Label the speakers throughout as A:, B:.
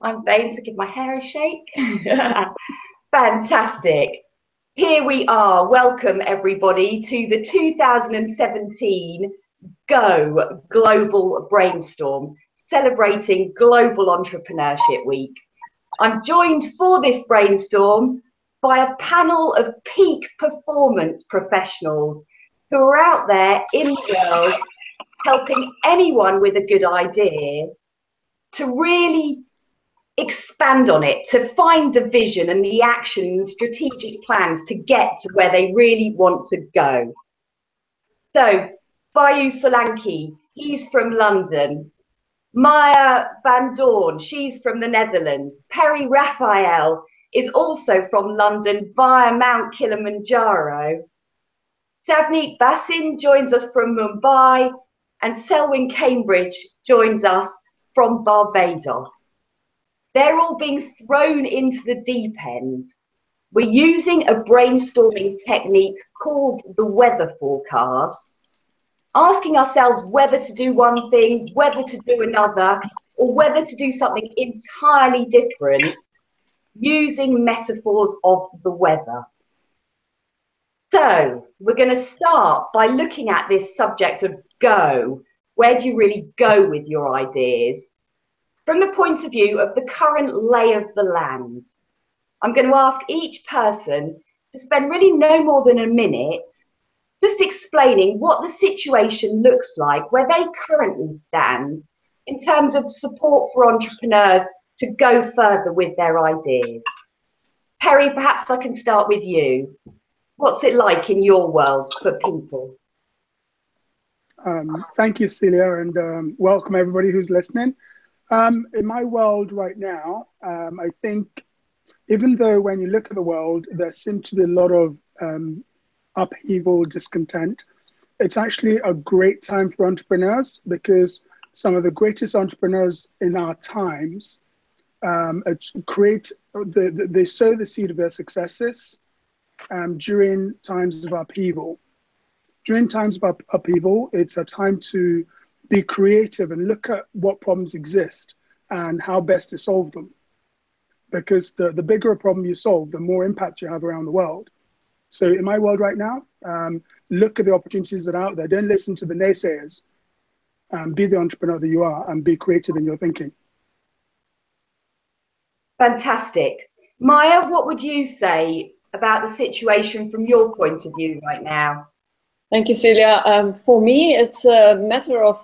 A: I'm vain to give my hair a shake. Fantastic. Here we are. Welcome, everybody, to the 2017 Go Global Brainstorm, celebrating Global Entrepreneurship Week. I'm joined for this brainstorm by a panel of peak performance professionals who are out there in the world helping anyone with a good idea to really expand on it, to find the vision and the action and strategic plans to get to where they really want to go. So, Bayu Solanki, he's from London. Maya Van Doorn, she's from the Netherlands. Perry Raphael is also from London via Mount Kilimanjaro. Savneet Basin joins us from Mumbai, and Selwyn Cambridge joins us from Barbados. They're all being thrown into the deep end. We're using a brainstorming technique called the weather forecast, asking ourselves whether to do one thing, whether to do another, or whether to do something entirely different, using metaphors of the weather. So we're going to start by looking at this subject of go. Where do you really go with your ideas? From the point of view of the current lay of the land, I'm going to ask each person to spend really no more than a minute just explaining what the situation looks like, where they currently stand in terms of support for entrepreneurs to go further with their ideas. Perry, perhaps I can start with you. What's it like in your world for people?
B: Thank you, Celia, and welcome everybody who's listening. In my world right now, I think even though when you look at the world, there seems to be a lot of upheaval, discontent, it's actually a great time for entrepreneurs because some of the greatest entrepreneurs in our times they sow the seed of their successes during times of upheaval. During times of upheaval, it's a time to be creative and look at what problems exist and how best to solve them. Because the bigger a problem you solve, the more impact you have around the world. So in my world right now, look at the opportunities that are out there. Don't listen to the naysayers. Be the entrepreneur that you are and be creative in your thinking.
A: Fantastic. Maya, what would you say about the situation from your point of view right now?
C: Thank you, Celia. For me, it's a matter of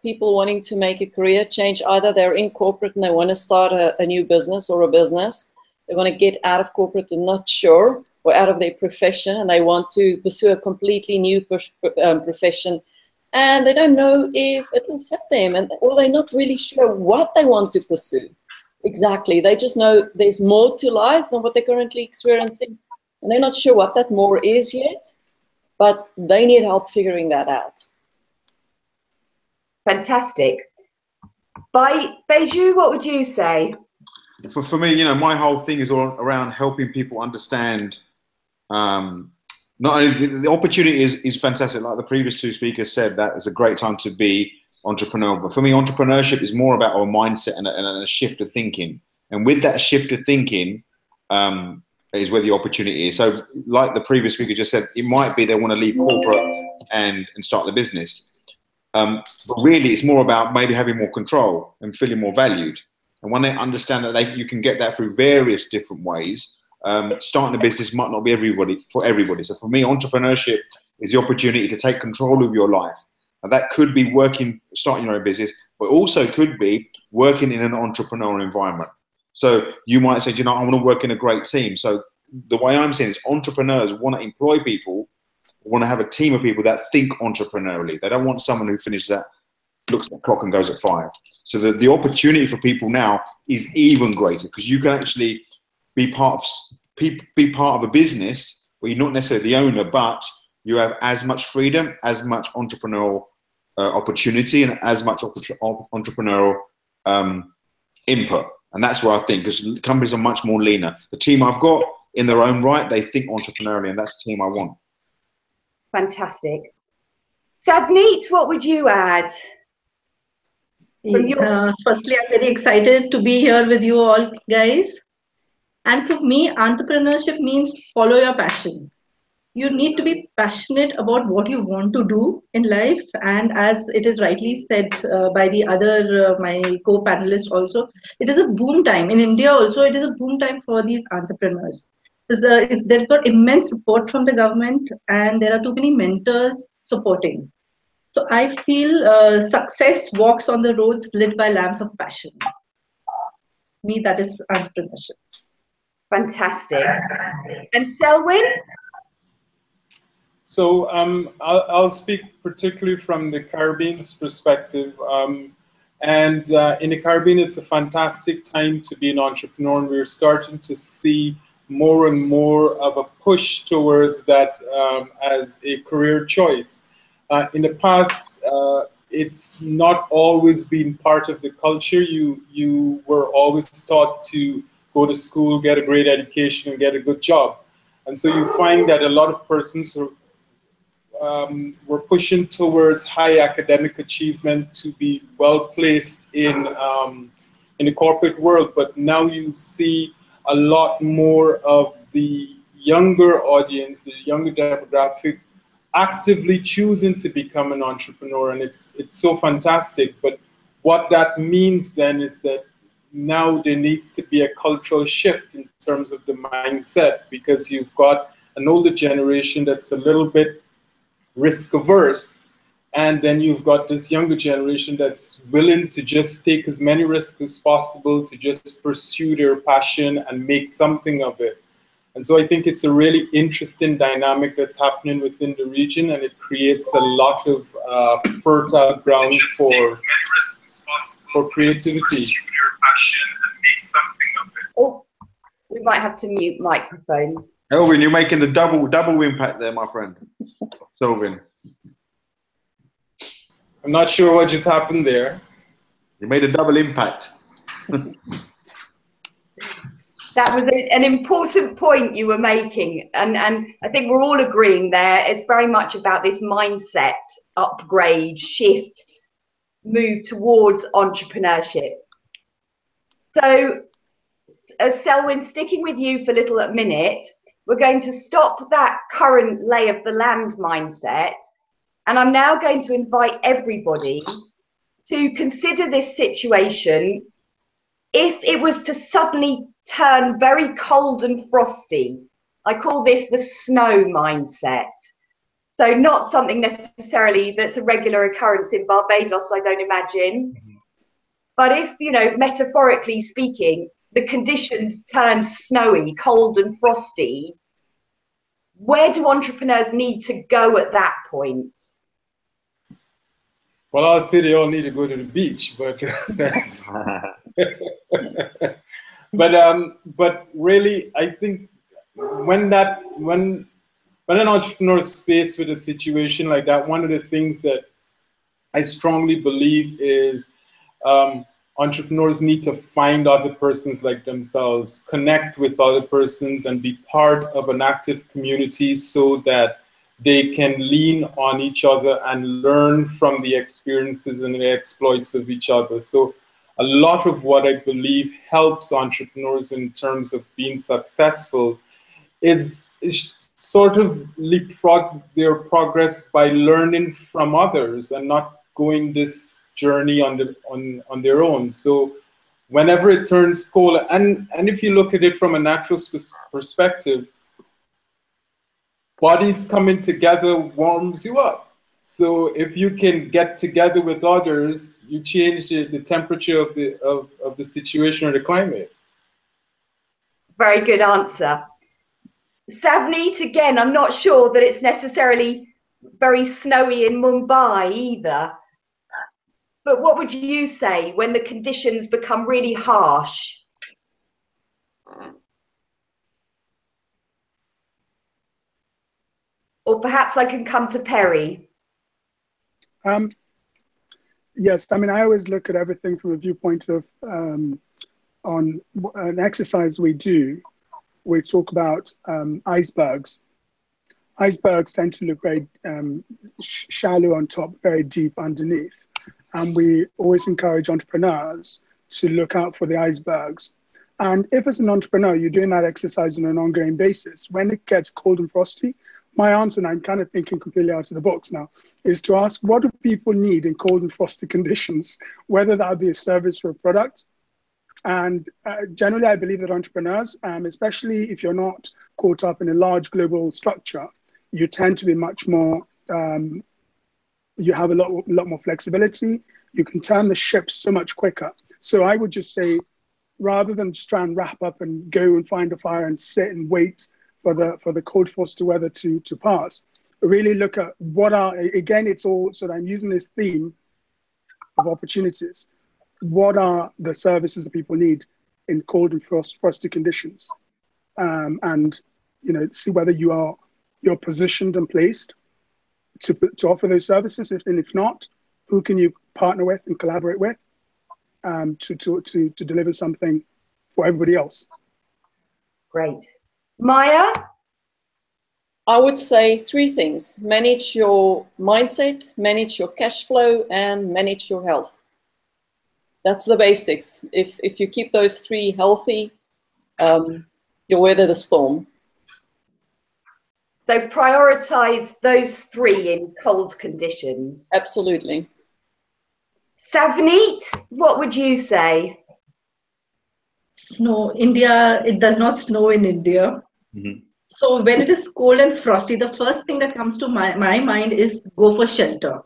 C: people wanting to make a career change. Either they're in corporate and they want to start a new business or a business. They want to get out of corporate and not sure, or out of their profession, and they want to pursue a completely new profession. And they don't know if it will fit them, or they're not really sure what they want to pursue. Exactly. They just know there's more to life than what they're currently experiencing. And they're not sure what that more is yet. But they need help figuring that out.
A: Fantastic. Beiju, what would you say?
D: For me, you know, my whole thing is all around helping people understand. Not only the opportunity is fantastic, like the previous two speakers said, that is a great time to be entrepreneurial. But for me, entrepreneurship is more about our mindset and a shift of thinking. And with that shift of thinking, is where the opportunity is. So like the previous speaker just said, it might be they want to leave corporate and start the business. But really it's more about maybe having more control and feeling more valued. And when they understand that you can get that through various different ways, starting a business might not be for everybody. So for me, entrepreneurship is the opportunity to take control of your life. And that could be starting your own business, but also could be working in an entrepreneurial environment. So you might say, you know, I want to work in a great team. So the way I'm saying is entrepreneurs want to employ people, want to have a team of people that think entrepreneurially. They don't want someone who finishes that, looks at the clock and goes at 5. So the opportunity for people now is even greater because you can actually be part of a business where you're not necessarily the owner, but you have as much freedom, as much entrepreneurial opportunity, and as much entrepreneurial input. And that's where I think, because companies are much more leaner. The team I've got, in their own right, they think entrepreneurially, and that's the team I want.
A: Fantastic. Savneet, what would you add? From your
E: Firstly, I'm very excited to be here with you all, guys. And for me, entrepreneurship means follow your passion. You need to be passionate about what you want to do in life. And as it is rightly said by the other, my co-panelists also, it is a boom time. In India also, it is a boom time for these entrepreneurs. They've got immense support from the government and there are too many mentors supporting. So I feel success walks on the roads lit by lamps of passion. Me, that is entrepreneurship.
A: fantastic. And Selwyn?
F: So I'll speak particularly from the Caribbean's perspective. In the Caribbean, it's a fantastic time to be an entrepreneur, and we're starting to see more and more of a push towards that as a career choice. In the past, it's not always been part of the culture. You were always taught to go to school, get a great education, and get a good job. And so you find that a lot of persons were pushing towards high academic achievement to be well placed in the corporate world. But now you see a lot more of the younger audience, the younger demographic, actively choosing to become an entrepreneur, and it's so fantastic. But what that means then is that now there needs to be a cultural shift in terms of the mindset, because you've got an older generation that's a little bit risk averse, and then you've got this younger generation that's willing to just take as many risks as possible to just pursue their passion and make something of it. And so I think it's a really interesting dynamic that's happening within the region, and it creates a lot of fertile ground for creativity.
A: Oh, we might have to mute microphones.
D: Elvin, you're making the double impact there, my friend. Selvin.
F: I'm not sure what just happened there.
D: You made a double impact.
A: That was an important point you were making, and I think we're all agreeing there. It's very much about this mindset upgrade, shift, move towards entrepreneurship. So, Selwyn, sticking with you for a minute, we're going to stop that current lay of the land mindset, and I'm now going to invite everybody to consider this situation. If it was to suddenly turn very cold and frosty, I call this the snow mindset. So not something necessarily that's a regular occurrence in Barbados, I don't imagine. But if, metaphorically speaking, the conditions turn snowy, cold and frosty, where do entrepreneurs need to go at that point?
F: Well, I'll say they all need to go to the beach, but but really, I think when an entrepreneur is faced with a situation like that, one of the things that I strongly believe is entrepreneurs need to find other persons like themselves, connect with other persons, and be part of an active community so that they can lean on each other and learn from the experiences and the exploits of each other. So a lot of what I believe helps entrepreneurs in terms of being successful is sort of leapfrog their progress by learning from others and not going this journey on their own. So whenever it turns cold, and if you look at it from a natural perspective, bodies coming together warms you up. So if you can get together with others, you change the temperature of the situation or the climate.
A: Very good answer. Savneet, again, I'm not sure that it's necessarily very snowy in Mumbai either. But what would you say when the conditions become really harsh? Or perhaps I can come to Perry.
B: Yes, I mean, I always look at everything from a viewpoint of on an exercise we do. We talk about icebergs. Icebergs tend to look very shallow on top, very deep underneath. and we always encourage entrepreneurs to look out for the icebergs. And if as an entrepreneur, you're doing that exercise on an ongoing basis, when it gets cold and frosty, my answer, and I'm kind of thinking completely out of the box now, is to ask, what do people need in cold and frosty conditions, whether that be a service or a product? And generally, I believe that entrepreneurs, especially if you're not caught up in a large global structure, you tend to be much more, you have a lot more flexibility. You can turn the ship so much quicker. So I would just say, rather than just try and wrap up and go and find a fire and sit and wait for the cold frosty weather to pass, really look at what are, again, it's all, so I'm using this theme of opportunities. What are the services that people need in cold and frosty conditions? And, you know, see whether you're positioned and placed to offer those services. And if not, who can you partner with and collaborate with to deliver something for everybody else?
A: Great. Maya?
C: I would say 3 things. Manage your mindset, manage your cash flow, and manage your health. That's the basics. If you keep those 3 healthy, you'll weather the storm.
A: So prioritize those 3 in cold conditions.
C: Absolutely.
A: Savneet, what would you say?
E: Snow. India, it does not snow in India.
D: Mm-hmm.
E: So when it is cold and frosty, the first thing that comes to my mind is go for shelter.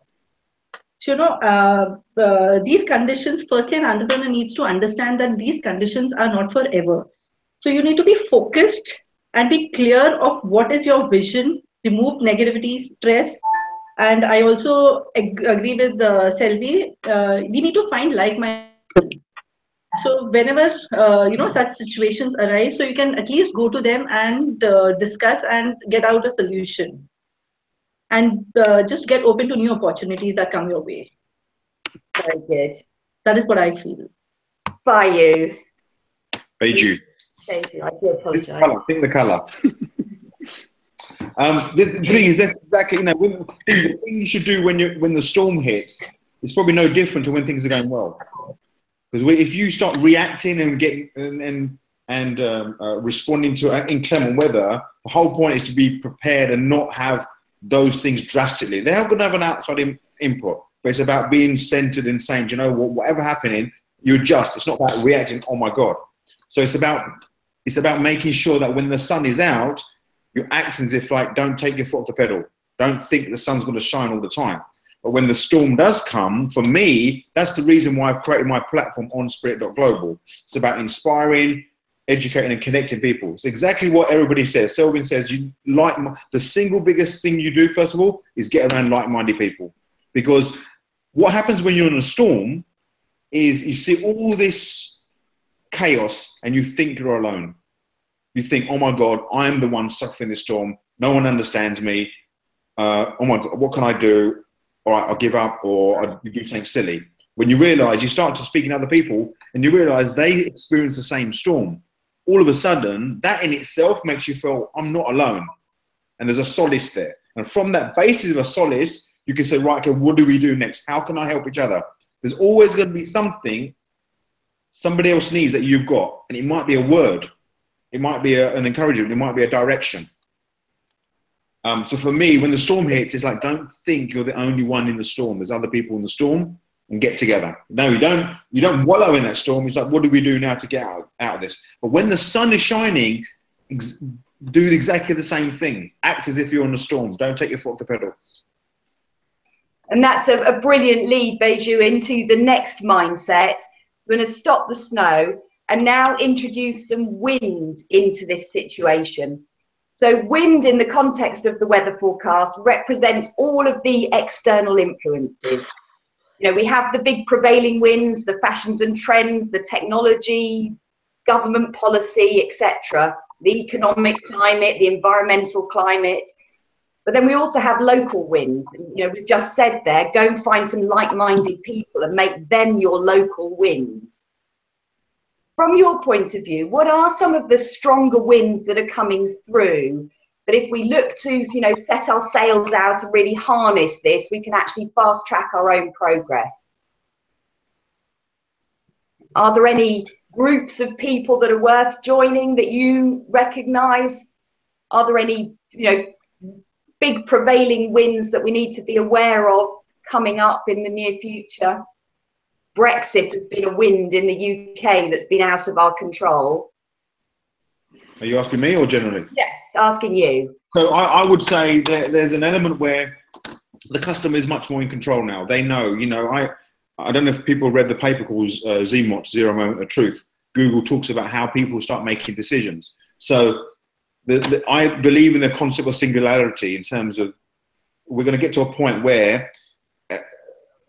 E: So, you know, these conditions, firstly, an entrepreneur needs to understand that these conditions are not forever. So you need to be focused and be clear of what is your vision, remove negativity, stress. And I also agree with Selvi, we need to find like-minded. So whenever, you know, such situations arise, so you can at least go to them and discuss and get out a solution. And just get open to new opportunities that come your way.
A: Very good.
E: That is what I feel.
A: By you.
D: Beiju.
A: I do apologise.
D: I think the colour. The thing is, that's exactly, you know, the thing you should do when the storm hits is probably no different to when things are going well. Because if you start reacting and getting and responding to inclement weather, the whole point is to be prepared and not have those things drastically. They're going to have an outside input, but it's about being centered and saying, you know what, whatever happening, you adjust. It's not about reacting, oh my God. So it's about making sure that when the sun is out, you're acting as if, like, don't take your foot off the pedal. Don't think the sun's going to shine all the time. But when the storm does come, for me, that's the reason why I've created my platform on Spirit.Global. It's about inspiring, educating, and connecting people. It's exactly what everybody says. Selvin says, the single biggest thing you do, first of all, is get around like-minded people. Because what happens when you're in a storm is you see all this chaos and you think you're alone. You think, oh my God, I'm the one suffering this storm. No one understands me. Oh my God, what can I do? All right, I'll give up, or I'll do something silly. When you realize, you start to speak to other people and you realize they experience the same storm. All of a sudden, that in itself makes you feel, I'm not alone. And there's a solace there. And from that basis of a solace, you can say, right, okay, what do we do next? How can I help each other? There's always going to be something somebody else needs that you've got. And it might be a word. It might be an encouragement. It might be a direction. So for me, when the storm hits, it's like, don't think you're the only one in the storm. There's other people in the storm, and get together. No, you don't wallow in that storm. It's like, what do we do now to get out of this? But when the sun is shining, do exactly the same thing. Act as if you're in a storm. Don't take your foot off the pedal.
A: And that's a brilliant lead, Beiju, into the next mindset. We're going to stop the snow and now introduce some wind into this situation. So wind, in the context of the weather forecast, represents all of the external influences. You know, we have the big prevailing winds, the fashions and trends, the technology, government policy, etc., the economic climate, the environmental climate. But then we also have local winds. You know, we've just said there, go and find some like-minded people and make them your local winds. From your point of view, what are some of the stronger winds that are coming through that if we look to, you know, set our sails out and really harness this, we can actually fast track our own progress? Are there any groups of people that are worth joining that you recognise? Are there any, big prevailing winds that we need to be aware of coming up in the near future? Brexit has been a wind in the UK that's been out of our control.
D: Are you asking me or generally?
A: Yes, asking you.
D: So I would say there's an element where the customer is much more in control now. They know, I don't know if people read the paper called ZMOT, Zero Moment of Truth. Google talks about how people start making decisions. So I believe in the concept of singularity in terms of we're going to get to a point where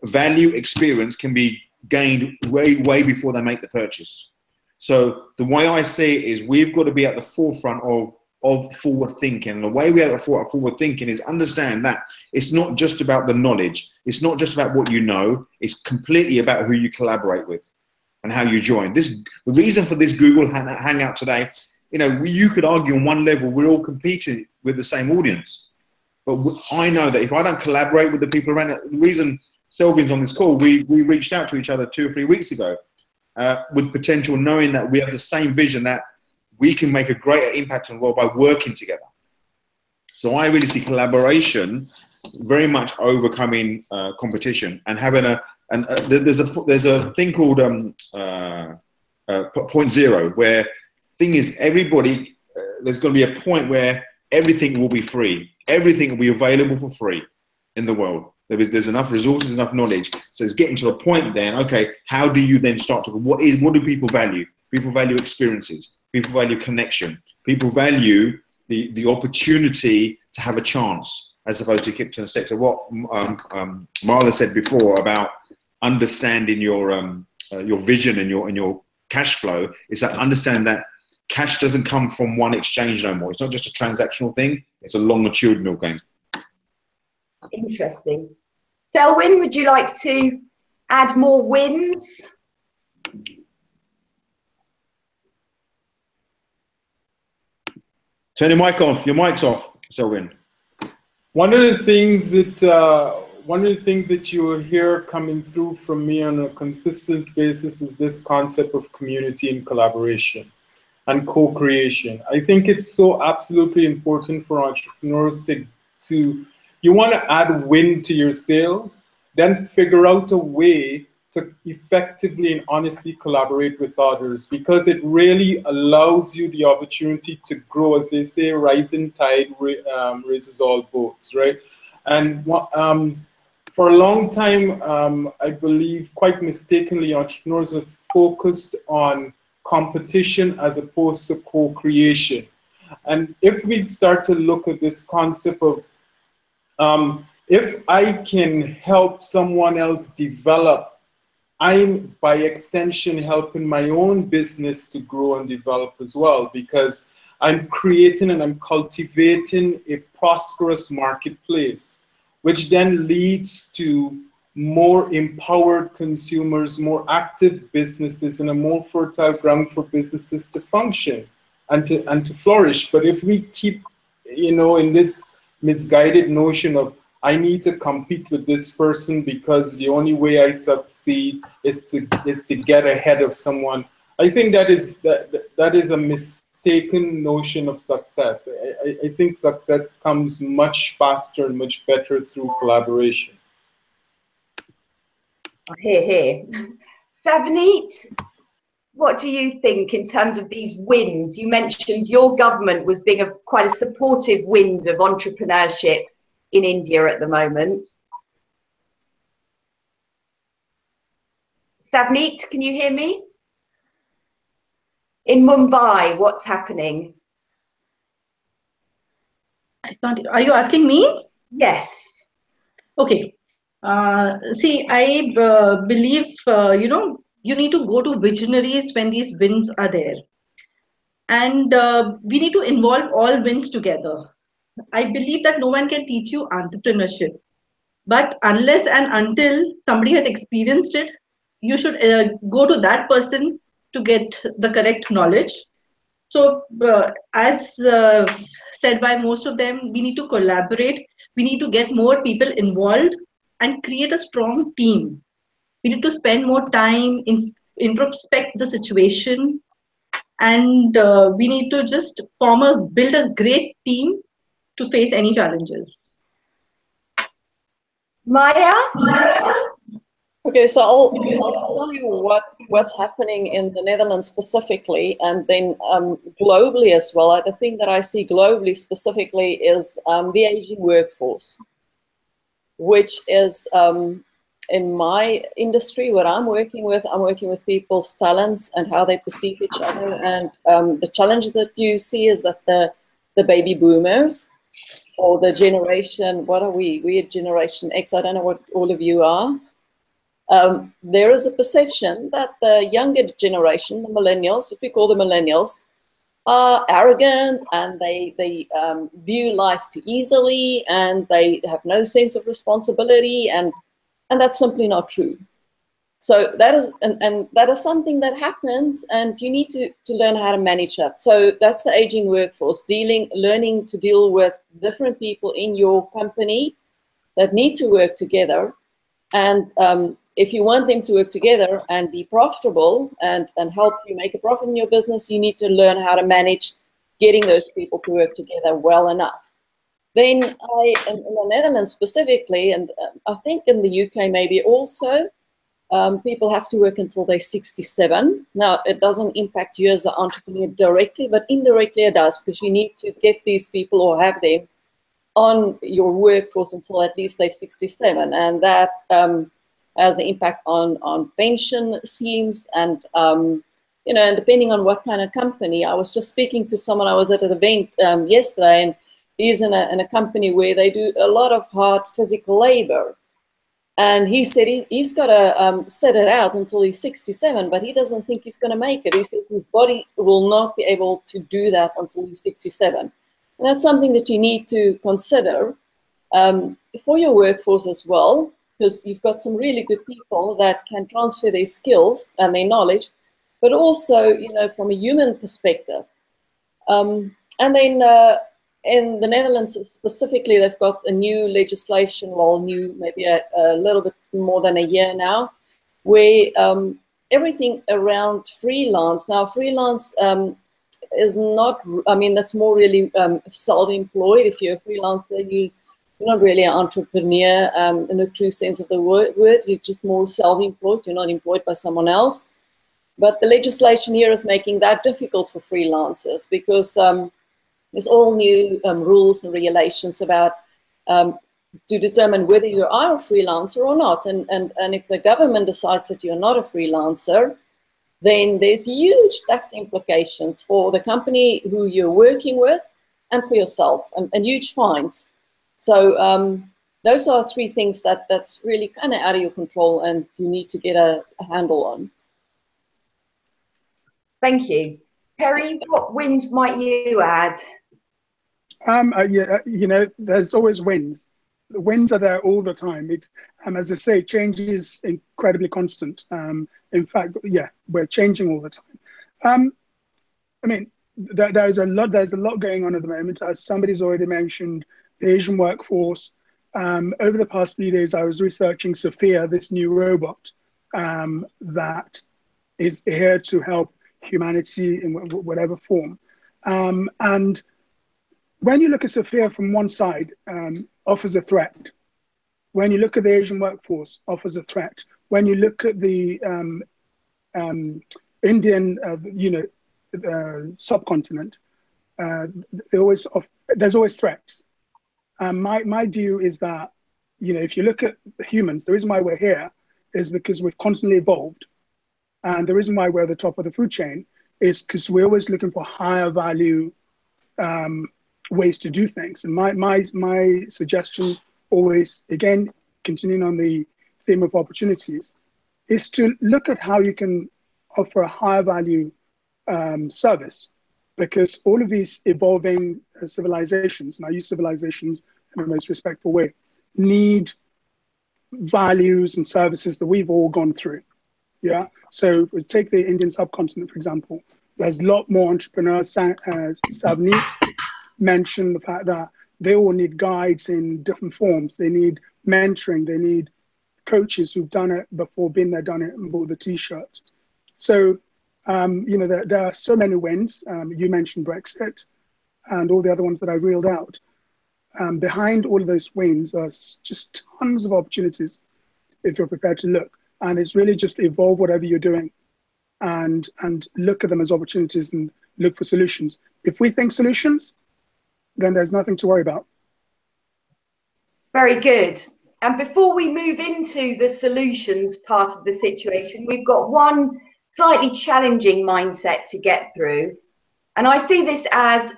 D: value experience can be gained way before they make the purchase. So the way I see it is we've got to be at the forefront of forward thinking. And the way we are at forward thinking is understand that it's not just about the knowledge. It's not just about what you know. It's completely about who you collaborate with and how you join. The reason for this Google Hangout today, you could argue on one level, we're all competing with the same audience. But I know that if I don't collaborate with the people around it, the reason Selvin's on this call, we reached out to each other 2 or 3 weeks ago with potential, knowing that we have the same vision that we can make a greater impact on the world by working together. So I really see collaboration very much overcoming competition and having there's a thing called point zero, where thing is everybody, there's going to be a point where everything will be free. Everything will be available for free in the world. There's enough resources, enough knowledge. So it's getting to a point then, okay, how do you then start to, what do people value? People value experiences. People value connection. People value the opportunity to have a chance as opposed to keep to the steps. So what Marla said before about understanding your vision and your cash flow is that understand that cash doesn't come from one exchange no more. It's not just a transactional thing. It's a longitudinal game.
A: Interesting. Selwyn, would you like to add more wins?
D: Turn your mic off. Your mic's off, Selwyn.
F: One of the things that you will hear coming through from me on a consistent basis is this concept of community and collaboration and co-creation. I think it's so absolutely important for entrepreneurs to you want to add wind to your sails, then figure out a way to effectively and honestly collaborate with others, because it really allows you the opportunity to grow. As they say, rising tide raises all boats, right? And for a long time, I believe quite mistakenly, entrepreneurs have focused on competition as opposed to co-creation. And if we start to look at this concept of if I can help someone else develop, I'm by extension helping my own business to grow and develop as well, because I'm creating and I'm cultivating a prosperous marketplace, which then leads to more empowered consumers, more active businesses, and a more fertile ground for businesses to function and to flourish. But if we keep, in this misguided notion of I need to compete with this person because the only way I succeed is to get ahead of someone, I think that is a mistaken notion of success. I think success comes much faster and much better through collaboration.
A: Hear. Savneet, what do you think in terms of these wins? You mentioned your government was being quite a supportive wind of entrepreneurship in India at the moment. Savneet, can you hear me? In Mumbai, what's happening?
E: I can't. Are you asking me?
A: Yes.
E: Okay. See, I believe, you need to go to visionaries when these wins are there. And we need to involve all wins together. I believe that no one can teach you entrepreneurship. But unless and until somebody has experienced it, you should go to that person to get the correct knowledge. So as said by most of them, we need to collaborate. We need to get more people involved and create a strong team. We need to spend more time in introspect the situation, and we need to just build a great team to face any challenges.
A: Maya?
C: Okay, so I'll tell you what's happening in the Netherlands specifically, and then globally as well. The thing that I see globally specifically is the aging workforce, which is in my industry, what I'm working with people's talents and how they perceive each other. And the challenge that you see is that the baby boomers, or the generation, what are we? We're Generation X. I don't know what all of you are. There is a perception that the younger generation, the millennials, what we call the millennials, are arrogant, and they view life too easily, and they have no sense of responsibility, and that's simply not true. So that is, and that is something that happens, and you need to learn how to manage that. So that's the aging workforce, learning to deal with different people in your company that need to work together. And if you want them to work together and be profitable and help you make a profit in your business, you need to learn how to manage getting those people to work together well enough. Then in the Netherlands specifically, and I think in the UK maybe also, people have to work until they're 67. Now, it doesn't impact you as an entrepreneur directly, but indirectly it does, because you need to get these people or have them on your workforce until at least they're 67. And that has an impact on pension schemes and, you know, and depending on what kind of company. I was just speaking to someone, I was at an event yesterday, and he's in a company where they do a lot of hard physical labor. And he said he's got to set it out until he's 67, but he doesn't think he's going to make it. He says his body will not be able to do that until he's 67. And that's something that you need to consider for your workforce as well, because you've got some really good people that can transfer their skills and their knowledge, but also, you know, from a human perspective. And then in the Netherlands specifically, they've got a new legislation, well, new, maybe a little bit more than a year now, where everything around freelance. Now, freelance is not, I mean, that's more really self-employed. If you're a freelancer, you're not really an entrepreneur in the true sense of the word. You're just more self-employed. You're not employed by someone else. But the legislation here is making that difficult for freelancers, because there's all new rules and regulations about to determine whether you are a freelancer or not. And if the government decides that you're not a freelancer, then there's huge tax implications for the company who you're working with and for yourself, and huge fines. So those are three things that's really kind of out of your control, and you need to get a handle on.
A: Thank you. Perry, what wins might you add?
B: Yeah, you know, there's always wins. The wins are there all the time. It's, as I say, change is incredibly constant. In fact, yeah, we're changing all the time. I mean, there's a lot going on at the moment. As somebody's already mentioned, the Asian workforce. Over the past few days, I was researching Sophia, this new robot that is here to help humanity in whatever form. And when you look at Sophia from one side, offers a threat. When you look at the Asian workforce, offers a threat. When you look at the Indian, subcontinent, there's always threats. My view is that, you know, if you look at humans, the reason why we're here is because we've constantly evolved. And the reason why we're at the top of the food chain is because we're always looking for higher value ways to do things. And my suggestion always, again, continuing on the theme of opportunities, is to look at how you can offer a higher value service, because all of these evolving civilizations, and I use civilizations in the most respectful way, need values and services that we've all gone through. Yeah. So if we take the Indian subcontinent, for example, there's a lot more entrepreneurs. Savneet mentioned the fact that they all need guides in different forms. They need mentoring. They need coaches who've done it before, been there, done it, and bought the t-shirt. So, you know, there are so many wins. You mentioned Brexit and all the other ones that I reeled out. Behind all of those wins are just tons of opportunities if you're prepared to look. And it's really just evolve whatever you're doing and look at them as opportunities and look for solutions. If we think solutions, then there's nothing to worry about.
A: Very good. And before we move into the solutions part of the situation, we've got one slightly challenging mindset to get through. And I see this as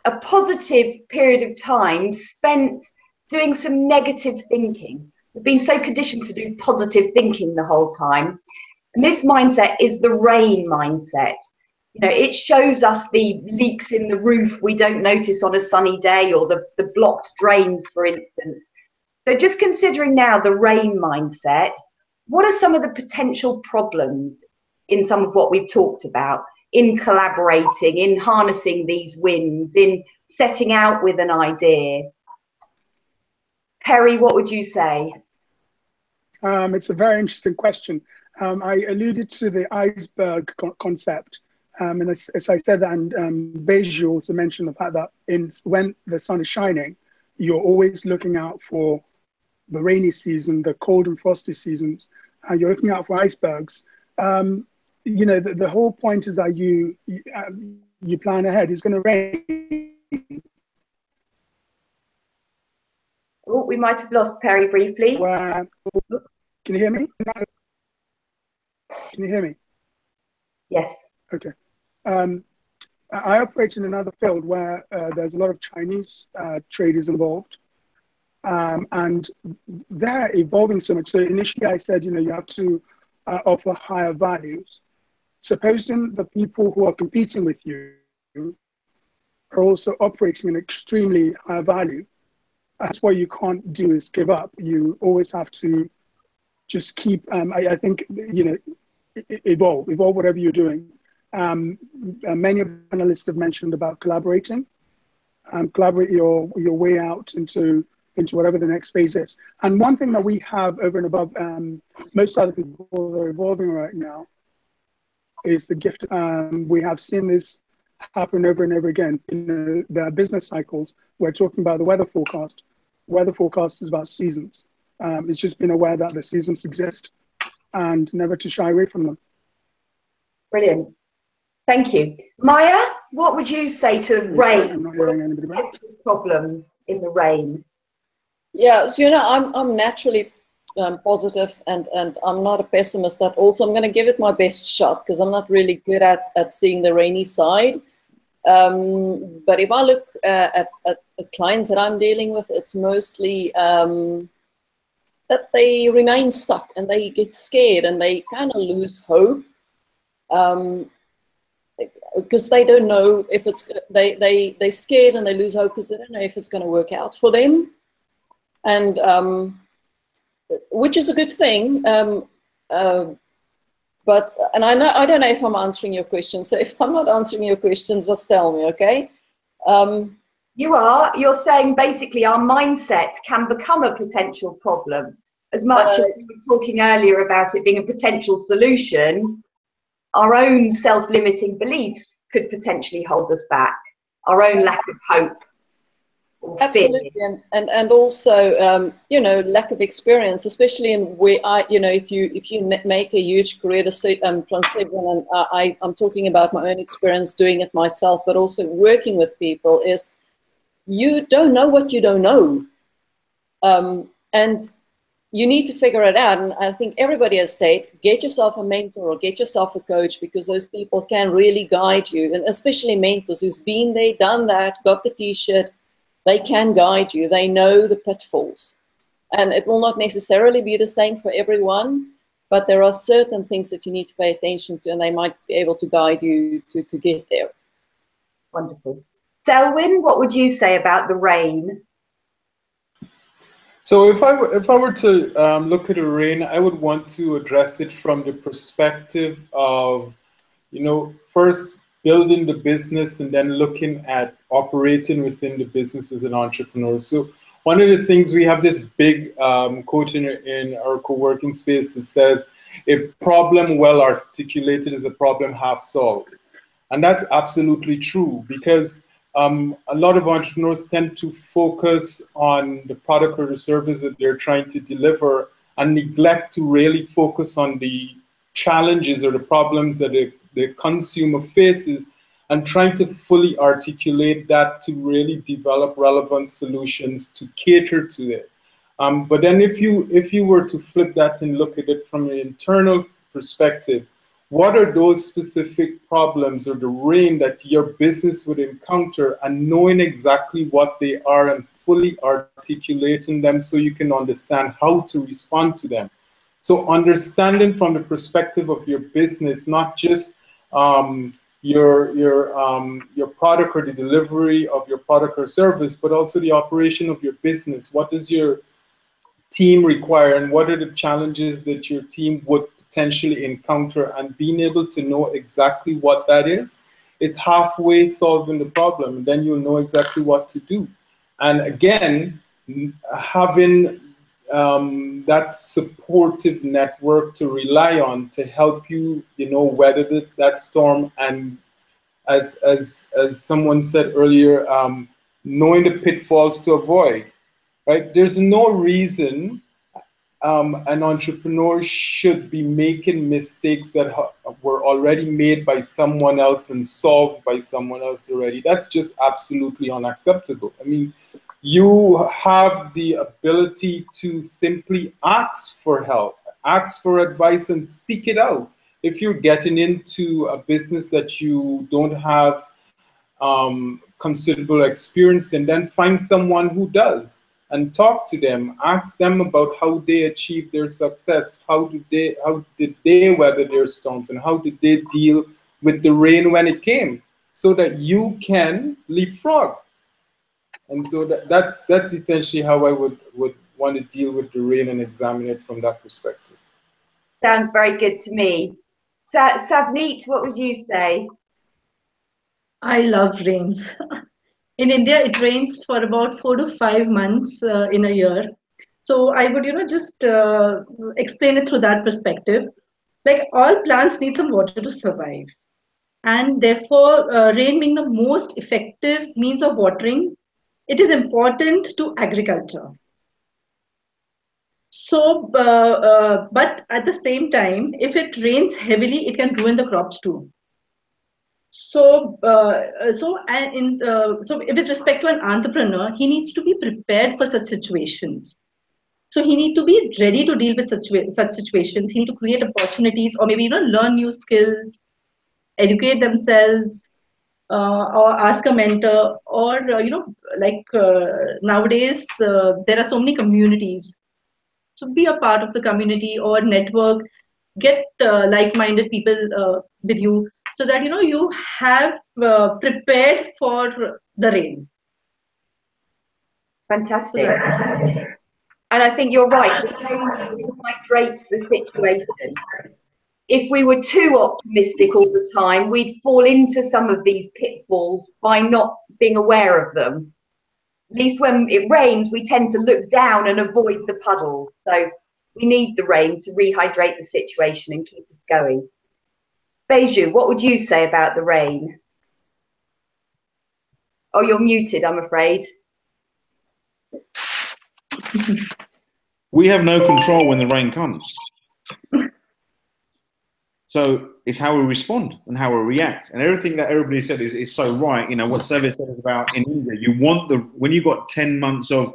A: a positive period of time spent doing some negative thinking. We've been so conditioned to do positive thinking the whole time. And this mindset is the Raine mindset. You know, it shows us the leaks in the roof we don't notice on a sunny day, or the blocked drains, for instance. So just considering now the Raine mindset, what are some of the potential problems in some of what we've talked about, in collaborating, in harnessing these wins, in setting out with an idea? Perry, what would you say?
B: It's a very interesting question. I alluded to the iceberg concept. And as I said, and Beju also mentioned the fact that when the sun is shining, you're always looking out for the rainy season, the cold and frosty seasons, and you're looking out for icebergs. You know, the whole point is that you plan ahead. It's going to rain.
A: Oh, we might have lost Perry briefly.
B: Can you hear me? Can you hear me?
A: Yes.
B: Okay. I operate in another field where there's a lot of Chinese traders involved. And they're evolving so much. So initially I said, you know, you have to offer higher values. Supposing the people who are competing with you are also operating an extremely high value, that's what you can't do is give up. You always have to just keep, I think, you know, evolve whatever you're doing. Many of the panelists have mentioned about collaborating. Collaborate your way out into whatever the next phase is. And one thing that we have over and above most other people that are evolving right now is the gift. We have seen this happen over and over again. You know, there are business cycles. We're talking about the weather forecast. Weather forecast is about seasons. It's just being aware that the seasons exist and never to shy away from them.
A: Brilliant. Thank you. Maya, what would you say to Raine?
B: I'm not hearing anybody back.
A: Problems in the Raine?
C: Yeah, so you know, I'm naturally positive, and I'm not a pessimist at all. So I'm going to give it my best shot because I'm not really good at seeing the rainy side. But if I look at the clients that I'm dealing with, it's mostly that they remain stuck and they get scared and they kind of lose hope. Because they don't know if it's, they're scared and they lose hope because they don't know if it's going to work out for them. And which is a good thing. But I don't know if I'm answering your question. So if I'm not answering your questions, just tell me, okay?
A: You are. You're saying basically our mindset can become a potential problem. As much as we were talking earlier about it being a potential solution, our own self-limiting beliefs could potentially hold us back. Our own lack of hope.
C: Absolutely, and also you know, lack of experience, especially in where if you make a huge career transition, and I'm talking about my own experience doing it myself, but also working with people, is you don't know what you don't know, and you need to figure it out. And I think everybody has said, get yourself a mentor or get yourself a coach, because those people can really guide you, and especially mentors who's been there, done that, got the t-shirt. They can guide you. They know the pitfalls. And it will not necessarily be the same for everyone, but there are certain things that you need to pay attention to, and they might be able to guide you to get there.
A: Wonderful. Selwyn, what would you say about the Raine?
F: So if I were to look at a Raine, I would want to address it from the perspective of, you know, first building the business and then looking at operating within the business as an entrepreneur. So one of the things, we have this big quote in our co-working space that says, A problem well articulated is a problem half solved. And that's absolutely true, because a lot of entrepreneurs tend to focus on the product or the service that they're trying to deliver and neglect to really focus on the challenges or the problems that the consumer faces, and trying to fully articulate that to really develop relevant solutions to cater to it. But then if you were to flip that and look at it from an internal perspective, what are those specific problems or the rain that your business would encounter, and knowing exactly what they are and fully articulating them so you can understand how to respond to them. So understanding from the perspective of your business, not just your product or the delivery of your product or service, but also the operation of your business. What does your team require, and what are the challenges that your team would potentially encounter, and being able to know exactly what that is halfway solving the problem, and then you'll know exactly what to do. And again, having that supportive network to rely on to help you, weather that storm. And as someone said earlier, knowing the pitfalls to avoid, right? There's no reason an entrepreneur should be making mistakes that were already made by someone else and solved by someone else already. That's just absolutely unacceptable. I mean, you have the ability to simply ask for help, ask for advice, and seek it out. If you're getting into a business that you don't have considerable experience in, then find someone who does and talk to them. Ask them about how they achieved their success, how did they weather their storms, and how did they deal with the rain when it came, so that you can leapfrog. And so that's essentially how I would want to deal with the rain and examine it from that perspective.
A: Sounds very good to me. Savneet, what would you say?
E: I love rains. In India, it rains for about 4 to 5 months in a year. So I would, just explain it through that perspective. Like, all plants need some water to survive. And therefore, rain being the most effective means of watering, it is important to agriculture. So, but at the same time, if it rains heavily, it can ruin the crops too. So, with respect to an entrepreneur, he needs to be prepared for such situations. So he needs to be ready to deal with such situations. He needs to create opportunities, or maybe learn new skills, educate themselves, or ask a mentor, or nowadays there are so many communities. So be a part of the community or network. Get like-minded people with you, so that you have prepared for the rain.
A: Fantastic. And I think you're right. The rain hydrates the situation. If we were too optimistic all the time, we'd fall into some of these pitfalls by not being aware of them. At least when it rains, we tend to look down and avoid the puddles. So we need the rain to rehydrate the situation and keep us going. Beju, what would you say about the rain? Oh, you're muted, I'm afraid.
D: We have no control when the rain comes. So it's how we respond and how we react. And everything that everybody said is so right. What Celia said is about in India, when you've got 10 months of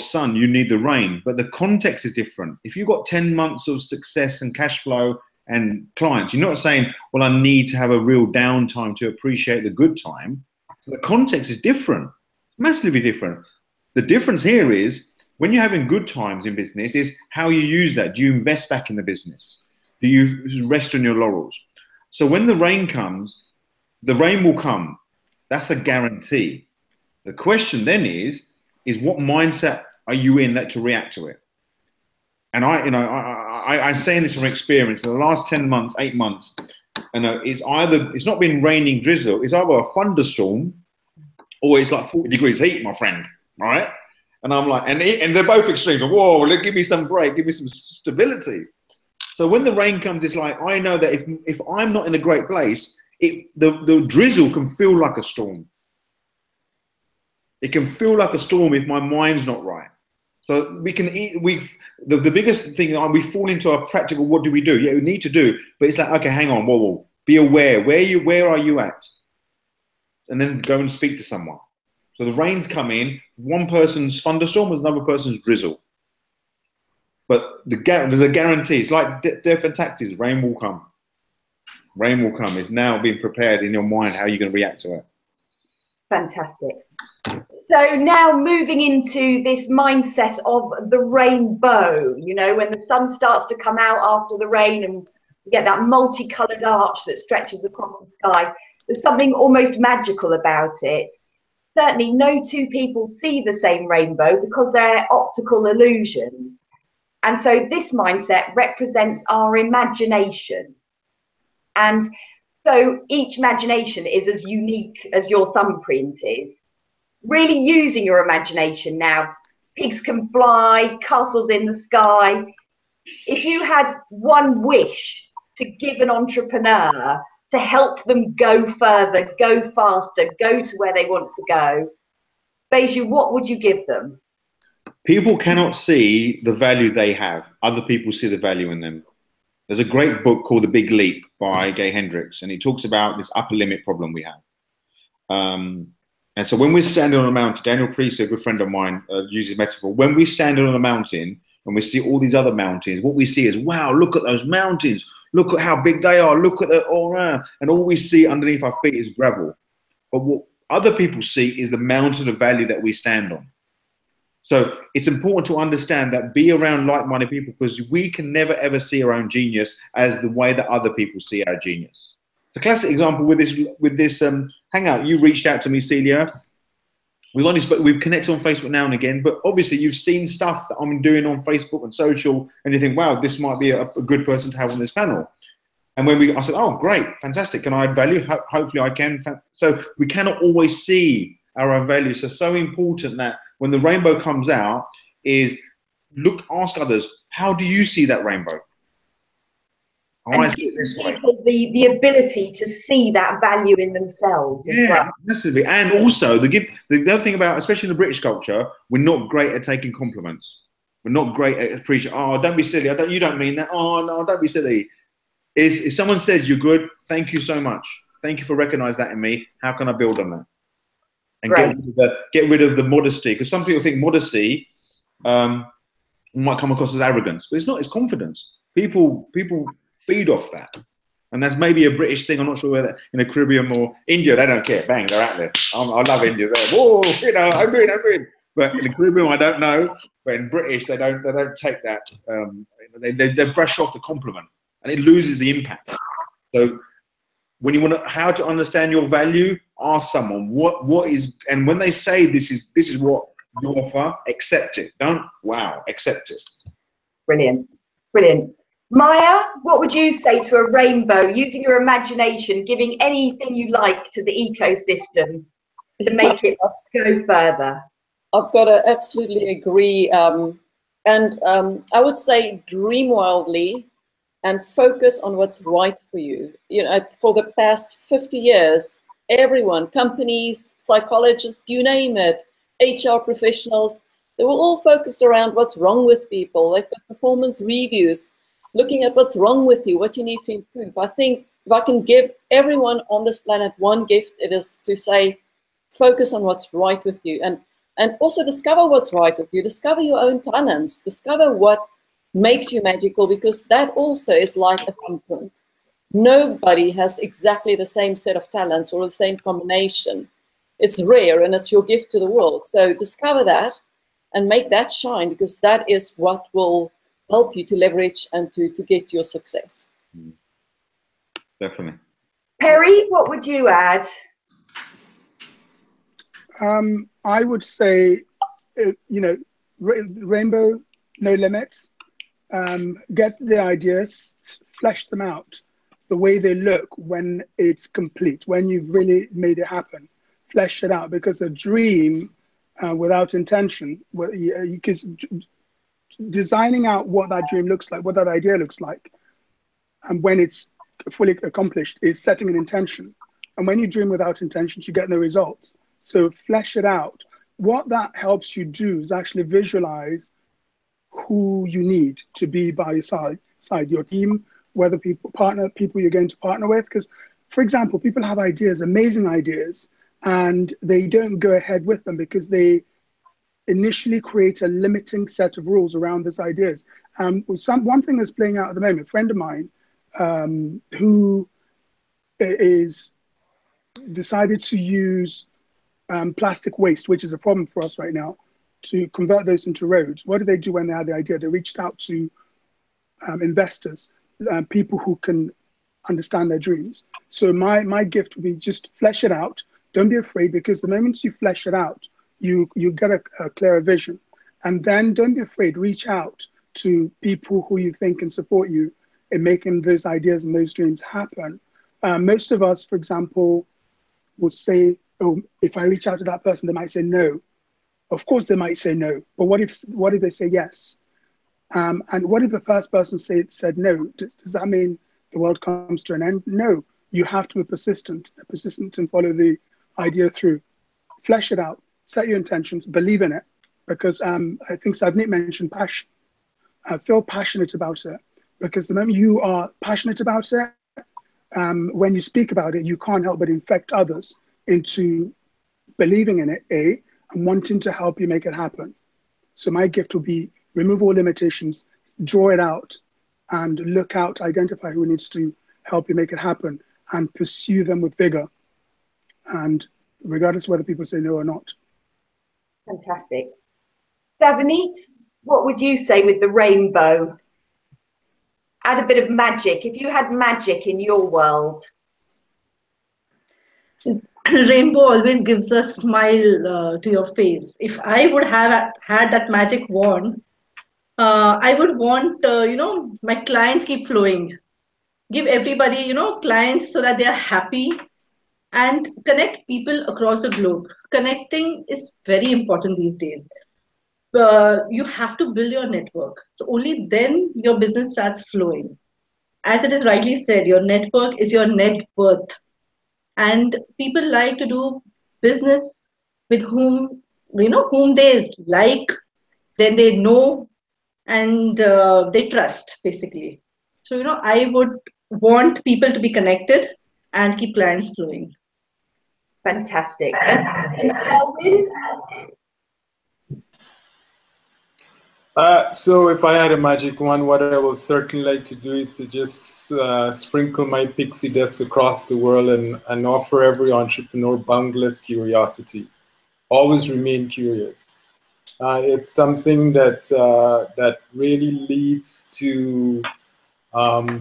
D: sun, you need the rain. But the context is different. If you've got 10 months of success and cash flow and clients, you're not saying, well, I need to have a real downtime to appreciate the good time. So the context is different. It's massively different. The difference here is when you're having good times in business is how you use that. Do you invest back in the business? Do you rest on your laurels? So when the rain comes, the rain will come. That's a guarantee. The question then is what mindset are you in that to react to it? And I'm saying this from experience. In the last 10 months, 8 months, it's not been raining drizzle. It's either a thunderstorm or it's like 40 degrees heat, my friend. All right? And I'm like, and they're both extreme. Whoa, give me some break, give me some stability. So when the rain comes, it's like, I know that if I'm not in a great place, the drizzle can feel like a storm. It can feel like a storm if my mind's not right. So the biggest thing, we fall into our practical, what do we do? Yeah, we need to do, but it's like, okay, hang on, whoa, be aware. Where are you at? And then go and speak to someone. So the rain's come in, one person's thunderstorm was another person's drizzle. But there's a guarantee. It's like death and taxes. Rain will come. Rain will come. It's now being prepared in your mind how you're going to react to it.
A: Fantastic. So now moving into this mindset of the rainbow, you know, when the sun starts to come out after the rain and you get that multicolored arch that stretches across the sky, there's something almost magical about it. Certainly no two people see the same rainbow because they're optical illusions. And so this mindset represents our imagination. And so each imagination is as unique as your thumbprint is. Really using your imagination now. Pigs can fly, castles in the sky. If you had one wish to give an entrepreneur to help them go further, go faster, go to where they want to go, Beju, what would you give them?
D: People cannot see the value they have. Other people see the value in them. There's a great book called The Big Leap by Gay Hendricks, and it talks about this upper limit problem we have. And so when we're standing on a mountain, Daniel Priest, a good friend of mine, uses metaphor. When we stand on a mountain and we see all these other mountains, what we see is, wow, look at those mountains. Look at how big they are. Look at it all around. And all we see underneath our feet is gravel. But what other people see is the mountain of value that we stand on. So it's important to understand that, be around like-minded people, because we can never, ever see our own genius as the way that other people see our genius. The classic example with this hangout, you reached out to me, Celia. We've connected on Facebook now and again, but obviously you've seen stuff that I'm doing on Facebook and social, and you think, wow, this might be a good person to have on this panel. And when I said, oh, great, fantastic, can I add value? Hopefully I can. So we cannot always see our own value. So important that when the rainbow comes out is ask others, how do you see that rainbow? I see it this way.
A: The ability to see that value in themselves as well.
D: Massively. And also the other thing about, especially in the British culture, we're not great at taking compliments. We're not great at appreciating. Oh, don't be silly. You don't mean that. Oh no, don't be silly. If someone says you're good, thank you so much. Thank you for recognizing that in me. How can I build on that? And get rid of the modesty, because some people think modesty might come across as arrogance, but it's not. It's confidence. People feed off that, and that's maybe a British thing. I'm not sure whether in the Caribbean or India they don't care. Bang, they're out there. I love India. They're, whoa, you know, I'm doing. But in the Caribbean, I don't know. But in British, they don't take that. They brush off the compliment, and it loses the impact. So when you want how to understand your value, ask someone what is, and when they say this is what you offer, accept it. Accept it.
A: Brilliant. Maya, what would you say to a rainbow, using your imagination, giving anything you like to the ecosystem to make it go further?
C: I've got to absolutely agree. And I would say dream wildly and focus on what's right for you. You know, for the past 50 years, everyone, companies, psychologists, you name it, HR professionals, they were all focused around what's wrong with people. They've got performance reviews, looking at what's wrong with you, what you need to improve. I think if I can give everyone on this planet one gift, it is to say, focus on what's right with you. And also discover what's right with you. Discover your own talents. Discover what makes you magical, because that also is like a thumbprint. Nobody has exactly the same set of talents or the same combination. It's rare and it's your gift to the world. So discover that and make that shine, because that is what will help you to leverage and to get your success.
D: Definitely.
A: Perry, what would you add?
B: I would say, rainbow, no limits. Get the ideas, flesh them out the way they look when it's complete, when you've really made it happen. Flesh it out, because a dream without intention, because designing out what that dream looks like, what that idea looks like, and when it's fully accomplished is setting an intention. And when you dream without intentions, you get no results. So flesh it out. What that helps you do is actually visualize who you need to be by your side, your team, whether people you're going to partner with. Because, for example, people have ideas, amazing ideas, and they don't go ahead with them because they initially create a limiting set of rules around these ideas. One thing that's playing out at the moment, a friend of mine who is decided to use plastic waste, which is a problem for us right now, to convert those into roads. What do they do when they had the idea? They reached out to investors, people who can understand their dreams. So my gift would be just flesh it out. Don't be afraid, because the moment you flesh it out, you get a clearer vision. And then don't be afraid, reach out to people who you think can support you in making those ideas and those dreams happen. Most of us, for example, will say, oh, if I reach out to that person, they might say no. Of course they might say no, but what if they say yes? And what if the first person said no? Does that mean the world comes to an end? No, you have to be persistent and follow the idea through. Flesh it out, set your intentions, believe in it, because I think Savneet mentioned passion. Feel passionate about it, because the moment you are passionate about it, when you speak about it, you can't help but infect others into believing in it, and wanting to help you make it happen. So my gift will be remove all limitations, draw it out, and look out, identify who needs to help you make it happen, and pursue them with vigor, and regardless of whether people say no or not.
A: Fantastic. Savneet, what would you say with the rainbow? Add a bit of magic. If you had magic in your world.
E: Rainbow always gives a smile to your face. If I would have had that magic wand, I would want, my clients keep flowing. Give everybody, clients so that they are happy, and connect people across the globe. Connecting is very important these days. You have to build your network. So only then your business starts flowing. As it is rightly said, your network is your net worth. And people like to do business with whom they like, then they know, and they trust, basically. So, I would want people to be connected and keep clients flowing.
A: Fantastic.
F: So if I had a magic wand, what I would certainly like to do is to just sprinkle my pixie dust across the world and offer every entrepreneur boundless curiosity. Always remain curious. It's something that really leads to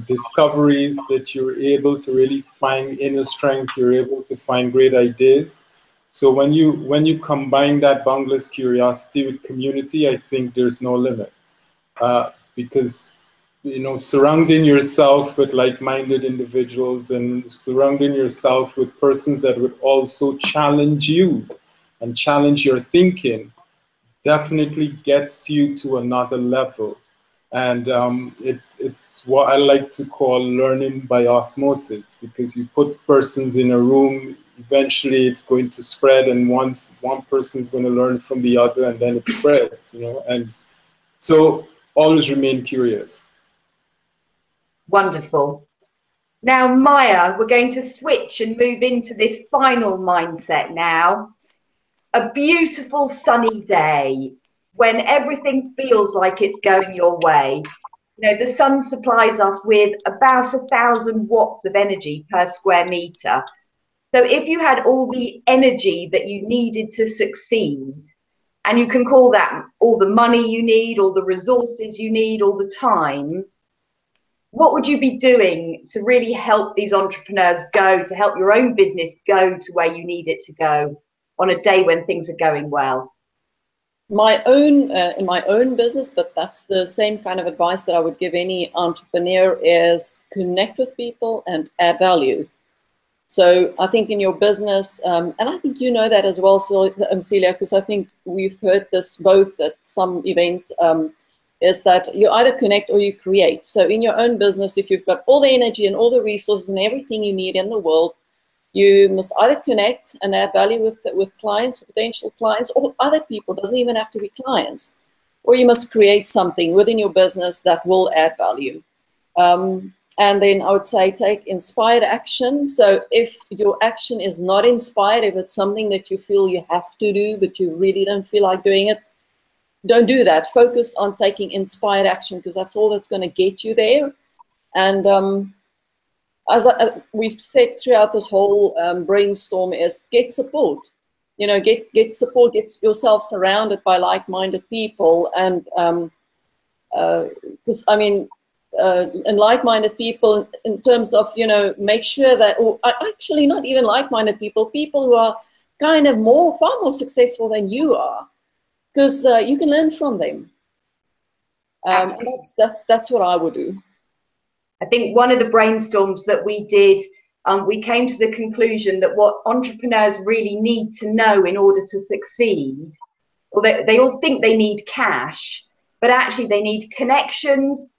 F: discoveries, that you're able to really find inner strength, you're able to find great ideas. So when you combine that boundless curiosity with community, I think there's no limit, because surrounding yourself with like-minded individuals and surrounding yourself with persons that would also challenge you and challenge your thinking definitely gets you to another level. And it's what I like to call learning by osmosis, because you put persons in a room, eventually it's going to spread, and once one person is going to learn from the other, and then it spreads, and so always remain curious.
A: Wonderful. Now, Maya, we're going to switch and move into this final mindset now. A beautiful sunny day, when everything feels like it's going your way. The sun supplies us with about 1,000 watts of energy per square meter. So if you had all the energy that you needed to succeed, and you can call that all the money you need, all the resources you need, all the time, what would you be doing to really help these entrepreneurs go, to help your own business go to where you need it to go on a day when things are going well?
C: In my own business, but that's the same kind of advice that I would give any entrepreneur, is connect with people and add value. So I think in your business, and I think you know that as well, Celia, because I think we've heard this both at some event, is that you either connect or you create. So in your own business, if you've got all the energy and all the resources and everything you need in the world, you must either connect and add value with clients, potential clients, or other people. It doesn't even have to be clients. Or you must create something within your business that will add value. And then I would say take inspired action. So if your action is not inspired, if it's something that you feel you have to do, but you really don't feel like doing it, don't do that. Focus on taking inspired action, because that's all that's going to get you there. And as we've said throughout this whole brainstorm, is get support. You know, get support, get yourself surrounded by like-minded people. And because, I mean, and like-minded people in terms of, you know, make sure that, or actually not even like-minded people, people who are kind of far more successful than you are, because you can learn from them. And that's what I would do.
A: I think one of the brainstorms that we did, we came to the conclusion that what entrepreneurs really need to know in order to succeed, or they all think they need cash, but actually they need connections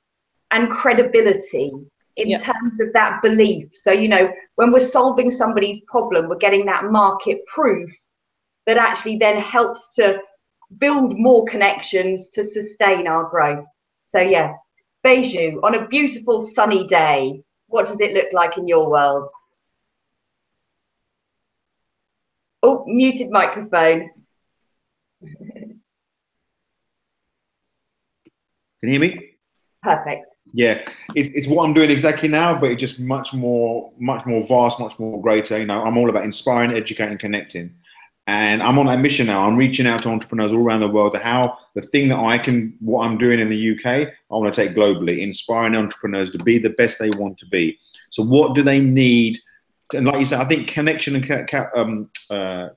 A: and credibility in terms of that belief. So, you know, when we're solving somebody's problem, we're getting that market proof that actually then helps to build more connections to sustain our growth. So yeah, Beju, on a beautiful sunny day, what does it look like in your world? Oh, muted microphone.
D: Can you hear me?
A: Perfect.
D: Yeah, it's what I'm doing exactly now, but it's just much more vast, much more greater. You know, I'm all about inspiring, educating, connecting. And I'm on that mission now. I'm reaching out to entrepreneurs all around the world to how the thing that what I'm doing in the UK, I want to take globally, inspiring entrepreneurs to be the best they want to be. So what do they need? And like you said, I think connection and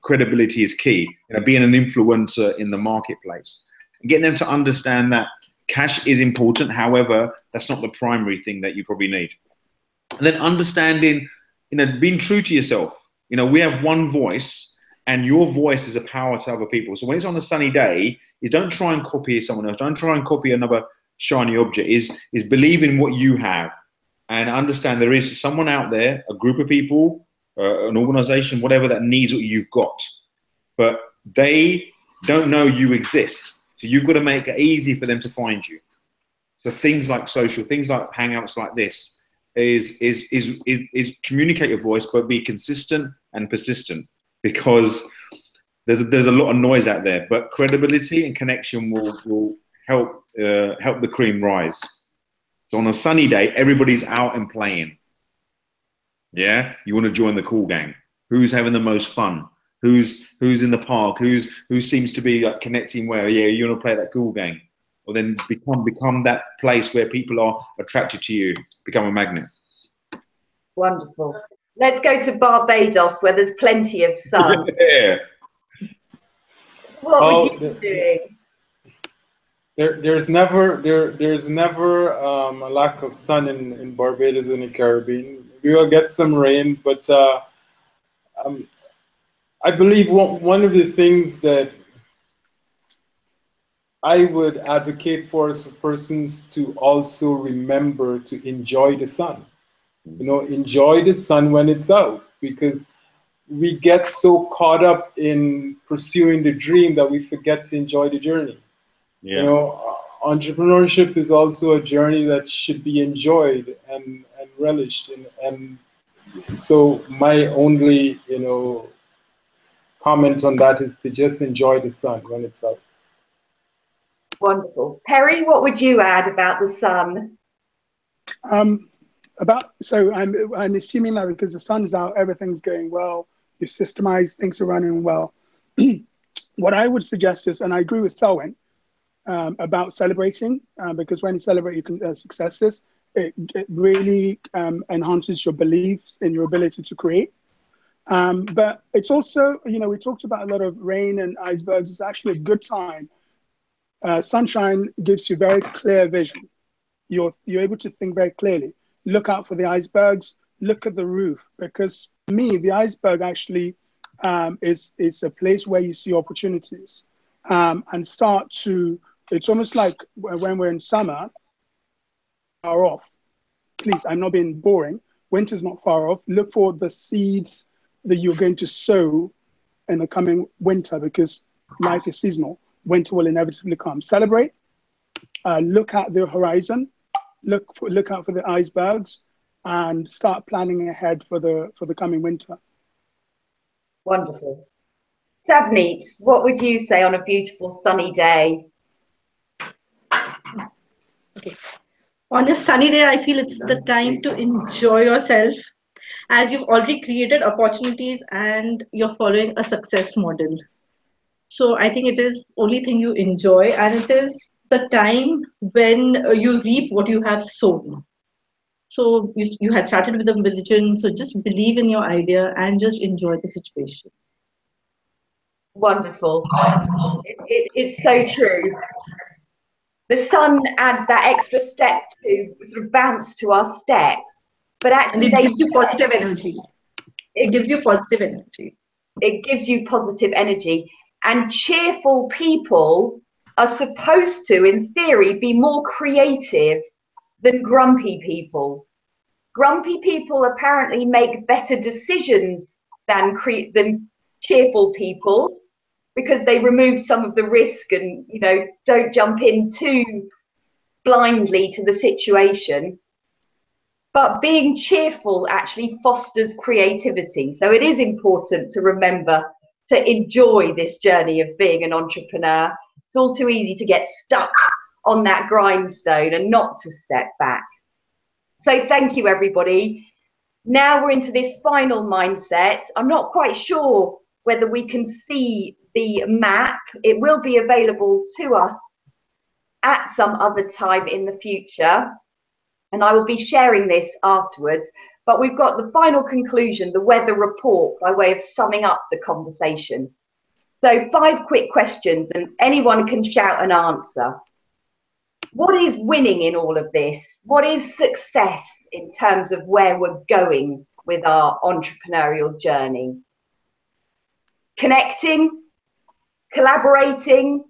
D: credibility is key. You know, being an influencer in the marketplace and getting them to understand that cash is important. However, that's not the primary thing that you probably need. And then understanding, you know, being true to yourself. You know, we have one voice, and your voice is a power to other people. So when it's on a sunny day, you don't try and copy someone else. Don't try and copy another shiny object. Is believe in what you have and understand there is someone out there, a group of people, an organization, whatever, that needs what you've got. But they don't know you exist. So you've got to make it easy for them to find you. So things like social, things like hangouts like this is communicate your voice, but be consistent and persistent, because there's a lot of noise out there. But credibility and connection will help the cream rise. So on a sunny day, everybody's out and playing. Yeah, you want to join the cool gang. Who's having the most fun? Who's in the park? Who seems to be like connecting well? Yeah, you want to play that cool game, or then become that place where people are attracted to you. Become a magnet.
A: Wonderful. Let's go to Barbados, where there's plenty of sun.
D: Yeah.
A: What would you be doing?
F: There's never a lack of sun in Barbados and the Caribbean. We will get some rain, but I believe one of the things that I would advocate for is for persons to also remember to enjoy the sun. You know, enjoy the sun when it's out, because we get so caught up in pursuing the dream that we forget to enjoy the journey. Yeah. You know, entrepreneurship is also a journey that should be enjoyed and relished. And so my only, you know, comment on that is to just enjoy the sun when it's out.
A: Wonderful. Perry, what would you add about the sun?
B: So I'm assuming that because the sun's out, everything's going well, you've systemized, things are running well. What I would suggest is, and I agree with Selwyn, about celebrating, because when you celebrate your successes, it really enhances your beliefs in your ability to create. But it's also, you know, we talked about a lot of rain and icebergs. It's actually a good time. Sunshine gives you very clear vision. You're able to think very clearly. Look out for the icebergs. Look at the roof, because for me, the iceberg actually is a place where you see opportunities and start to It's almost like when we're in summer, far off. Please, I'm not being boring. Winter's not far off. Look for the seeds that you're going to sow in the coming winter, because life is seasonal. Winter will inevitably come. Celebrate. Look at the horizon. Look out for the icebergs, and start planning ahead for the coming winter.
A: Wonderful. Savneet, what would you say on a beautiful sunny day?
E: Okay. On a sunny day, I feel it's the time to enjoy yourself, as you've already created opportunities and you're following a success model. So I think it is only thing you enjoy, and it is the time when you reap what you have sown. So you had started with a religion, so just believe in your idea and just enjoy the situation.
A: Wonderful. It's so true. The sun adds that extra step to sort of bounce to our step, but actually
E: and it gives you positive energy. It gives you positive energy.
A: It gives you positive energy. And cheerful people are supposed to, in theory, be more creative than grumpy people. Grumpy people apparently make better decisions than cheerful people, because they remove some of the risk and, you know, don't jump in too blindly to the situation. But being cheerful actually fosters creativity. So it is important to remember to enjoy this journey of being an entrepreneur. It's all too easy to get stuck on that grindstone and not to step back. So thank you, everybody. Now we're into this final mindset. I'm not quite sure whether we can see the map. It will be available to us at some other time in the future, and I will be sharing this afterwards. But we've got the final conclusion, the weather report, by way of summing up the conversation. So 5 quick questions, and anyone can shout an answer. What is winning in all of this? What is success in terms of where we're going with our entrepreneurial journey? Connecting, collaborating,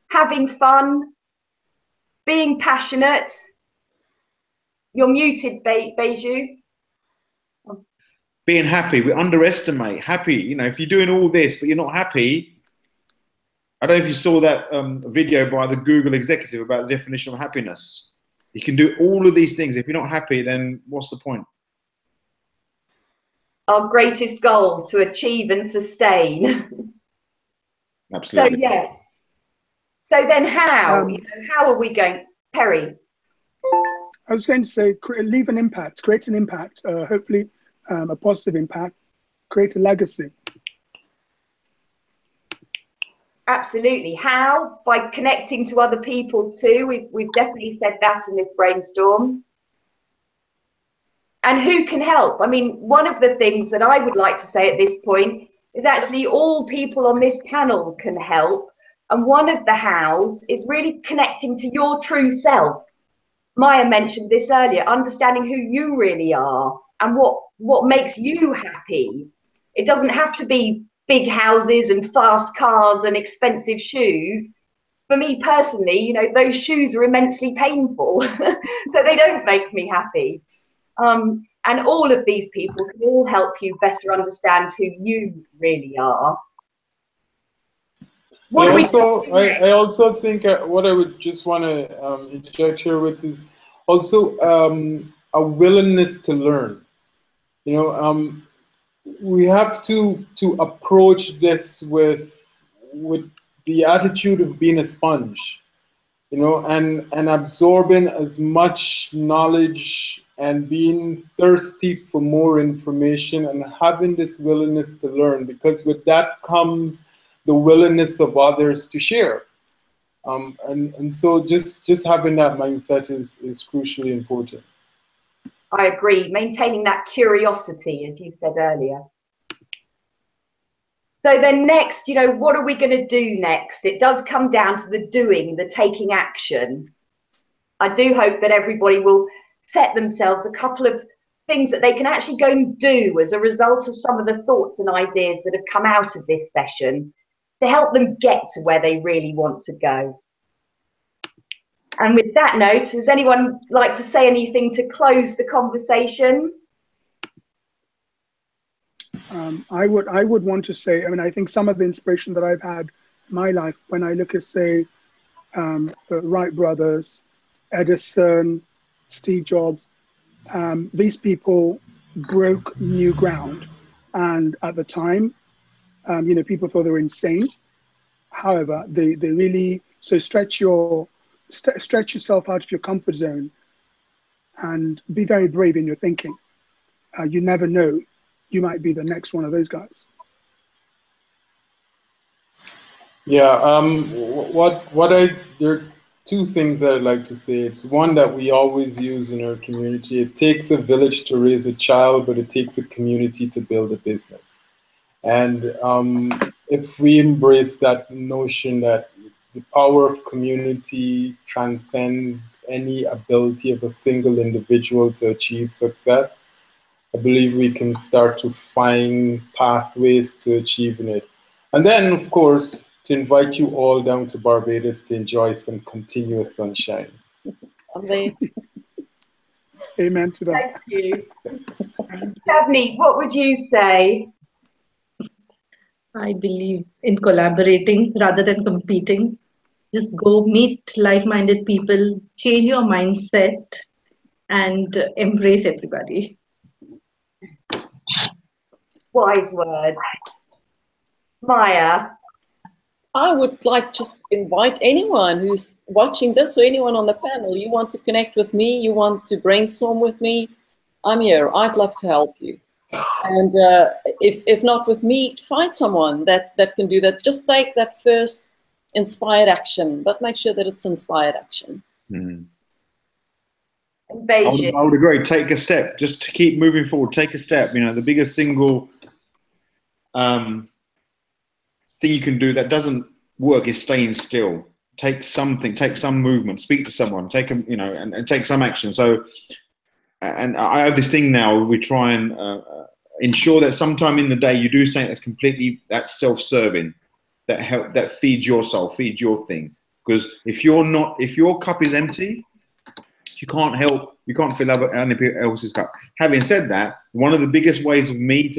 A: having fun, being passionate. You're muted, Beju.
D: Being happy. We underestimate happy. You know, if you're doing all this but you're not happy, I don't know if you saw that video by the Google executive about the definition of happiness. You can do all of these things. If you're not happy, then what's the point?
A: Our greatest goal to achieve and sustain.
D: Absolutely.
A: So yes. So then how? How are we going? Perry?
B: I was going to say, leave an impact, create an impact, hopefully a positive impact, create a legacy.
A: Absolutely. How? By connecting to other people too. We've definitely said that in this brainstorm. And who can help? I mean, one of the things that I would like to say at this point is actually all people on this panel can help. And one of the hows is really connecting to your true self. Maya mentioned this earlier, understanding who you really are and what makes you happy. It doesn't have to be big houses and fast cars and expensive shoes. For me personally, you know, those shoes are immensely painful, so they don't make me happy. And all of these people can all help you better understand who you really are.
F: I also think what I would just want to interject here with is also a willingness to learn. You know, we have to approach this with the attitude of being a sponge, you know, and absorbing as much knowledge and being thirsty for more information and having this willingness to learn, because with that comes the willingness of others to share. And so just having that mindset is crucially important.
A: I agree. Maintaining that curiosity, as you said earlier. So then next, you know, what are we going to do next? It does come down to the doing, the taking action. I do hope that everybody will set themselves a couple of things that they can actually go and do as a result of some of the thoughts and ideas that have come out of this session to help them get to where they really want to go. And with that note, does anyone like to say anything to close the conversation?
B: I would want to say, I mean, I think some of the inspiration that I've had in my life, when I look at, say, the Wright brothers, Edison, Steve Jobs, these people broke new ground. And at the time, you know, people thought they were insane. However, they really, so stretch yourself out of your comfort zone and be very brave in your thinking. You never know. You might be the next one of those guys.
F: Yeah, there are two things that I'd like to say. It's one that we always use in our community. It takes a village to raise a child, but it takes a community to build a business. And if we embrace that notion that the power of community transcends any ability of a single individual to achieve success, I believe we can start to find pathways to achieving it. And then, of course, to invite you all down to Barbados to enjoy some continuous sunshine.
C: Amen.
B: Amen to that.
A: Thank you. Savni, what would you say?
E: I believe in collaborating rather than competing. Just go meet like-minded people, change your mindset, and embrace everybody.
A: Wise words. Maya?
C: I would like just invite anyone who's watching this or anyone on the panel. You want to connect with me, you want to brainstorm with me, I'm here. I'd love to help you. And if not with me, find someone that can do that. Just take that first inspired action, but make sure that it's inspired action.
D: Mm. I would agree. Take a step. Just to keep moving forward. Take a step. You know, the biggest single thing you can do that doesn't work is staying still. Take something. Take some movement. Speak to someone. Take them. You know, and take some action. So, and I have this thing now. We try and ensure that sometime in the day you do something that's self-serving, that feeds your soul, feeds your thing. Because if your cup is empty, you can't fill anybody else's cup. Having said that, one of the biggest ways of me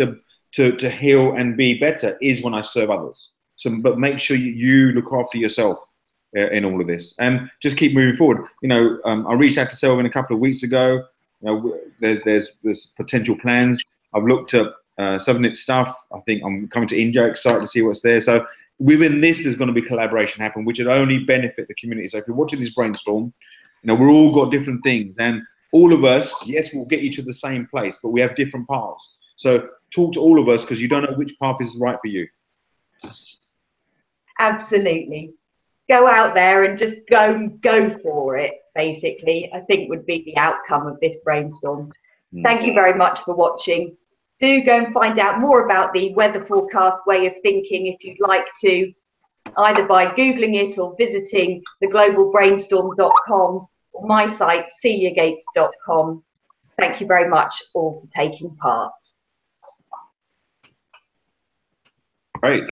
D: to heal and be better is when I serve others. So, but make sure you look after yourself in all of this, and just keep moving forward. You know, I reached out to Celia a couple of weeks ago. You know, there's potential plans. I've looked at Southern stuff. I think I'm coming to India, excited to see what's there. So within this, there's going to be collaboration happen, which would only benefit the community. So if you're watching this brainstorm, you know, we're all got different things, and all of us, yes, we'll get you to the same place, but we have different paths. So talk to all of us, because you don't know which path is right for you.
A: Absolutely. Go out there and just go for it, basically, I think would be the outcome of this brainstorm. Thank you very much for watching. Do go and find out more about the weather forecast way of thinking if you'd like to, either by Googling it or visiting theglobalbrainstorm.com or my site, celiagates.com. Thank you very much all for taking part.
D: Great.